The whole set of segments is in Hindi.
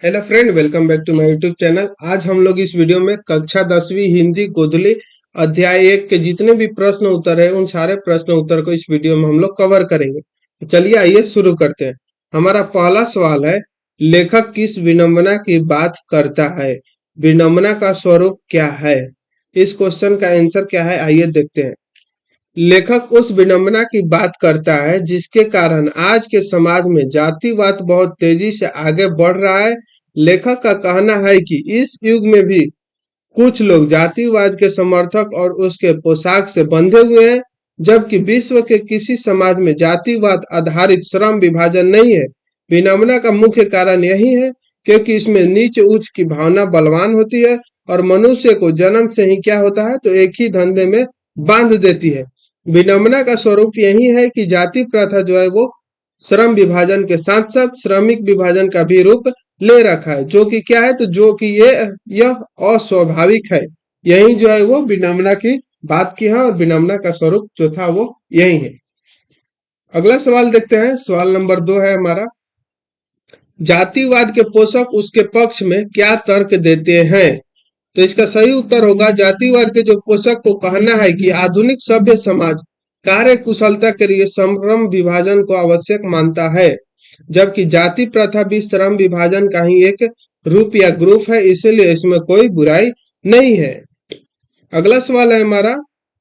Hello friend, welcome back to my YouTube channel. आज हम लोग इस वीडियो में कक्षा 10वीं हिंदी गोधली अध्याय 1 के जितने भी प्रश्न उत्तर है उन सारे प्रश्न उत्तर को इस वीडियो में हम लोग कवर करेंगे। तो चलिए आइए शुरू करते हैं। हमारा पहला सवाल है, लेखक किस विडंबना की बात करता है? विडंबना का स्वरूप क्या है? इस क्वेश्चन का आंसर क्या है, आइए देखते हैं। लेखक उस विडंबना की बात करता है जिसके कारण आज के समाज में जातिवाद बहुत तेजी से आगे बढ़ रहा है। लेखक का कहना है कि इस युग में भी कुछ लोग जातिवाद के समर्थक और उसके पोशाक से बंधे हुए हैं, जबकि विश्व के किसी समाज में जातिवाद आधारित श्रम विभाजन नहीं है। विडंबना का मुख्य कारण यही है क्योंकि इसमें नीच ऊंच की भावना बलवान होती है और मनुष्य को जन्म से ही क्या होता है तो एक ही धंधे में बांध देती है। विडंबना का स्वरूप यही है कि जाति प्रथा जो है वो श्रम विभाजन के साथ साथ श्रमिक विभाजन का भी रूप ले रखा है, जो कि क्या है तो जो कि यह अस्वाभाविक है। यही जो है वो विडंबना की बात की है और विडंबना का स्वरूप जो था वो यही है। अगला सवाल देखते हैं। सवाल नंबर 2 है हमारा, जातिवाद के पोषक उसके पक्ष में क्या तर्क देते हैं? तो इसका सही उत्तर होगा, जातिवाद के जो पोषक को कहना है कि आधुनिक सभ्य समाज कार्य कुशलता के लिए श्रम विभाजन को आवश्यक मानता है, जबकि जाति प्रथा भी श्रम विभाजन का ही एक रूप या ग्रुप है, इसलिए इसमें कोई बुराई नहीं है। अगला सवाल है हमारा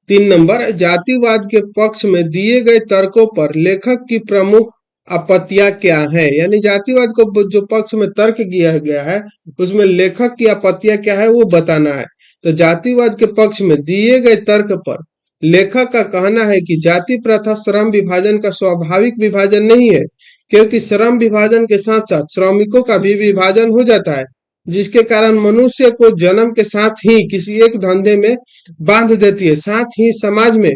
3 नंबर, जातिवाद के पक्ष में दिए गए तर्कों पर लेखक की प्रमुख आपत्तियां क्या है? यानी जातिवाद को जो पक्ष में तर्क किया गया है उसमें लेखक की आपत्तियां क्या है वो बताना है। तो जातिवाद के पक्ष में दिए गए तर्क पर लेखक का कहना है कि जाति प्रथा श्रम विभाजन का स्वाभाविक विभाजन नहीं है, क्योंकि श्रम विभाजन के साथ साथ श्रमिकों का भी विभाजन हो जाता है, जिसके कारण मनुष्य को जन्म के साथ ही किसी एक धंधे में बांध देती है। साथ ही समाज में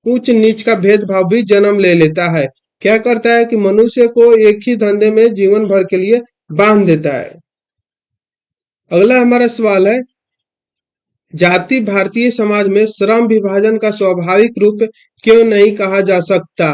उच्च नीच का भेदभाव भी जन्म ले लेता है। क्या करता है कि मनुष्य को एक ही धंधे में जीवन भर के लिए बांध देता है। अगला हमारा सवाल है, जाति भारतीय समाज में श्रम विभाजन का स्वाभाविक रूप क्यों नहीं कहा जा सकता?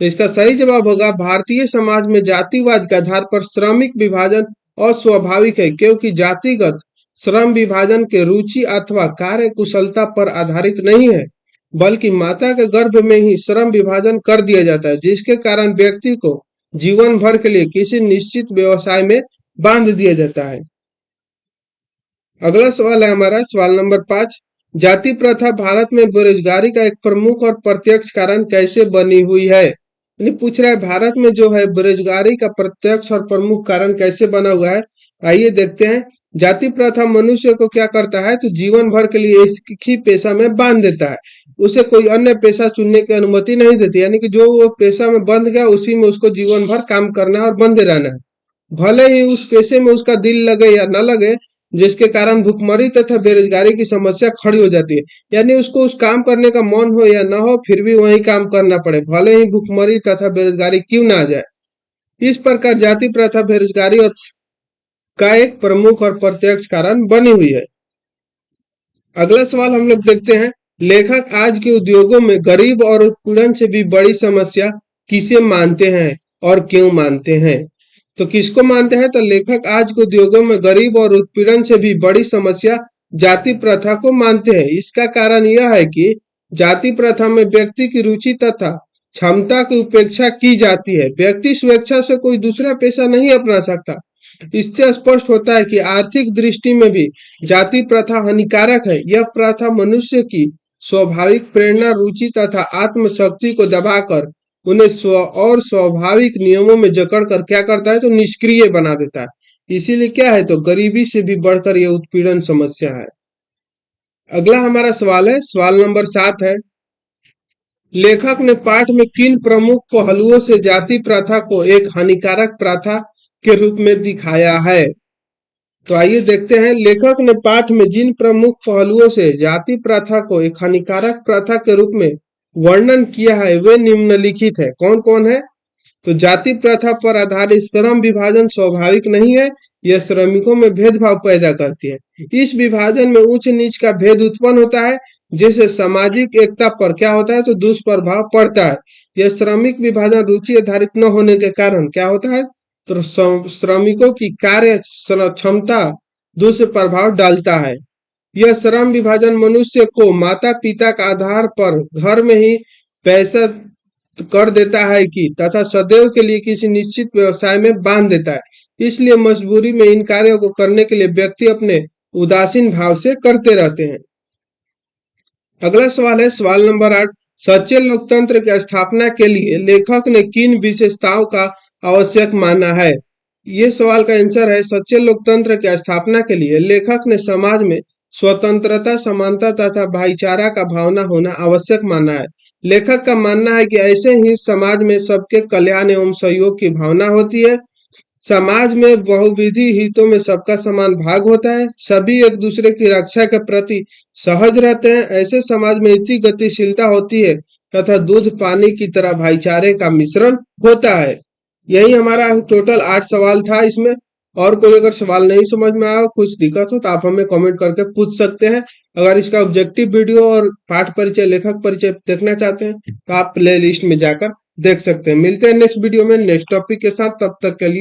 तो इसका सही जवाब होगा, भारतीय समाज में जातिवाद के आधार पर श्रमिक विभाजन अस्वाभाविक है, क्योंकि जातिगत श्रम विभाजन के रुचि अथवा कार्य कुशलता पर आधारित नहीं है, बल्कि माता के गर्भ में ही श्रम विभाजन कर दिया जाता है, जिसके कारण व्यक्ति को जीवन भर के लिए किसी निश्चित व्यवसाय में बांध दिया जाता है। अगला सवाल है हमारा सवाल नंबर 5, जाति प्रथा भारत में बेरोजगारी का एक प्रमुख और प्रत्यक्ष कारण कैसे बनी हुई है? यानी पूछ रहा है भारत में जो है बेरोजगारी का प्रत्यक्ष और प्रमुख कारण कैसे बना हुआ है। आइए देखते हैं। जाति प्रथा मनुष्य को क्या करता है तो जीवन भर के लिए एक ही पेशा में बांध देता है, उसे कोई अन्य पेशा चुनने की अनुमति नहीं देती। यानी कि जो वो पेशा में बंध गया उसी में उसको जीवन भर काम करना है और बंधे रहना है, भले ही उस पेशे में उसका दिल लगे या न लगे, जिसके कारण भुखमरी तथा बेरोजगारी की समस्या खड़ी हो जाती है। यानी उसको उस काम करने का मन हो या न हो फिर भी वही काम करना पड़े, भले ही भुखमरी तथा बेरोजगारी क्यों ना आ जाए। इस प्रकार जाति प्रथा बेरोजगारी और का एक प्रमुख और प्रत्यक्ष कारण बनी हुई है। अगला सवाल हम लोग देखते हैं, लेखक आज के उद्योगों में गरीब और उत्पीड़न से भी बड़ी समस्या किसे मानते हैं और क्यों मानते हैं? तो किसको मानते हैं तो लेखक आज के उद्योगों में गरीब और उत्पीड़न से भी बड़ी समस्या जाति प्रथा को मानते हैं। इसका कारण यह है कि जाति प्रथा में व्यक्ति की रुचि तथा क्षमता की उपेक्षा की जाती है। व्यक्ति स्वेच्छा से कोई दूसरा पेशा नहीं अपना सकता। इससे स्पष्ट होता है कि आर्थिक दृष्टि में भी जाति प्रथा हानिकारक है। यह प्रथा मनुष्य की स्वाभाविक प्रेरणा, रुचि तथा आत्मशक्ति को दबाकर उन्हें स्वाभाविक नियमों में जकड़ कर क्या करता है तो निष्क्रिय बना देता है। इसीलिए क्या है तो गरीबी से भी बढ़कर यह उत्पीड़न समस्या है। अगला हमारा सवाल है सवाल नंबर 7 है, लेखक ने पाठ में किन प्रमुख पहलुओं से जाति प्रथा को एक हानिकारक प्रथा के रूप में दिखाया है? तो आइए देखते हैं। लेखक ने पाठ में जिन प्रमुख पहलुओं से जाति प्रथा को एक हानिकारक प्रथा के रूप में वर्णन किया है वे निम्नलिखित है। कौन कौन है तो जाति प्रथा पर आधारित श्रम विभाजन स्वाभाविक नहीं है, यह श्रमिकों में भेदभाव पैदा करती है। इस विभाजन में उच्च नीच का भेद उत्पन्न होता है, जिससे सामाजिक एकता पर क्या होता है तो दुष्प्रभाव पड़ता है। यह श्रमिक विभाजन रुचि आधारित न होने के कारण क्या होता है तो श्रमिकों की कार्य क्षमता दुष्प्रभाव डालता है। यह श्रम विभाजन मनुष्य को माता पिता का आधार पर घर में ही पैसा कर देता है कि तथा सदैव के लिए किसी निश्चित व्यवसाय में बांध देता है। इसलिए मजबूरी में इन कार्यों को करने के लिए व्यक्ति अपने उदासीन भाव से करते रहते हैं। अगला सवाल है सवाल नंबर 8। सच्चे लोकतंत्र की स्थापना के लिए लेखक ने किन विशेषताओं का आवश्यक माना है? ये सवाल का आंसर है सच्चे लोकतंत्र की स्थापना के लिए लेखक ने समाज में स्वतंत्रता, समानता तथा भाईचारा का भावना होना आवश्यक माना है। लेखक का मानना है कि ऐसे ही समाज में सबके कल्याण एवं सहयोग की भावना होती है। समाज में बहुविधि हितों में सबका समान भाग होता है। सभी एक दूसरे की रक्षा के प्रति सहज रहते हैं। ऐसे समाज में इतनी गतिशीलता होती है तथा दूध पानी की तरह भाईचारे का मिश्रण होता है। यही हमारा टोटल 8 सवाल था। इसमें और कोई अगर सवाल नहीं समझ में आया, कुछ दिक्कत हो तो आप हमें कमेंट करके पूछ सकते हैं। अगर इसका ऑब्जेक्टिव वीडियो और पाठ परिचय, लेखक परिचय देखना चाहते हैं तो आप प्ले लिस्ट में जाकर देख सकते हैं। मिलते हैं नेक्स्ट वीडियो में नेक्स्ट टॉपिक के साथ। तब तक के लिए